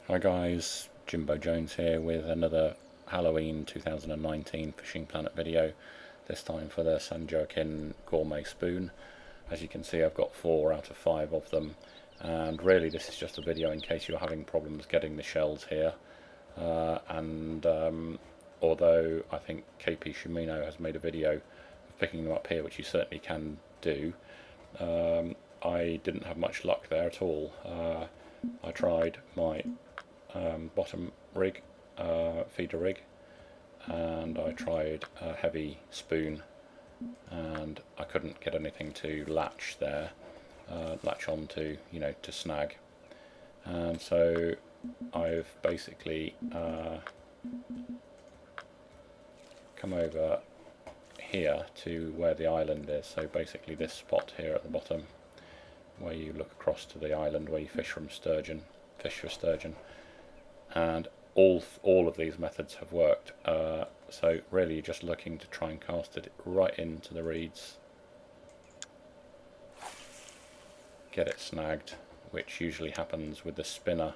Hi guys, Jimbo Jones here with another Halloween 2019 Fishing Planet video, this time for the Joaquin Gourmet Spoon. As you can see, I've got 4 out of 5 of them, and really this is just a video in case you're having problems getting the shells here. Although I think KP Shimino has made a video of picking them up here, which you certainly can do, I didn't have much luck there at all. I tried my bottom rig, feeder rig, and I tried a heavy spoon, and I couldn't get anything to latch there, latch onto, to snag. And so I've basically come over here to where the island is, so basically this spot here at the bottom where you look across to the island where you fish for sturgeon, and all of these methods have worked. So really you're just looking to try and cast it right into the reeds, get it snagged, which usually happens with the spinner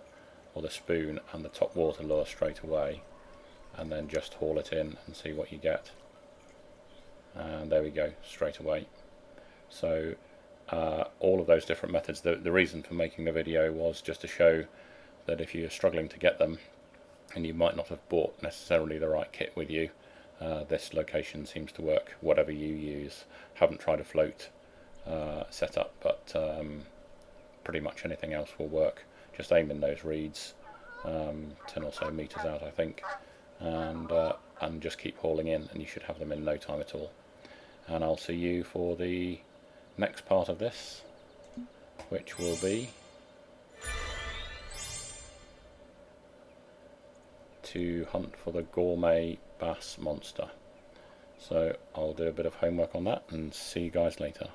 or the spoon and the top water lure straight away, and then just haul it in and see what you get. And there we go, straight away. So all of those different methods, the reason for making the video was just to show that if you're struggling to get them and you might not have bought necessarily the right kit with you, this location seems to work, whatever you use. Haven't tried a float setup, but pretty much anything else will work. Just aim in those reeds, 10 or so meters out I think, and just keep hauling in, and you should have them in no time at all. And I'll see you for the next part of this, which will be to hunt for the gourmet bass monster. So I'll do a bit of homework on that and see you guys later.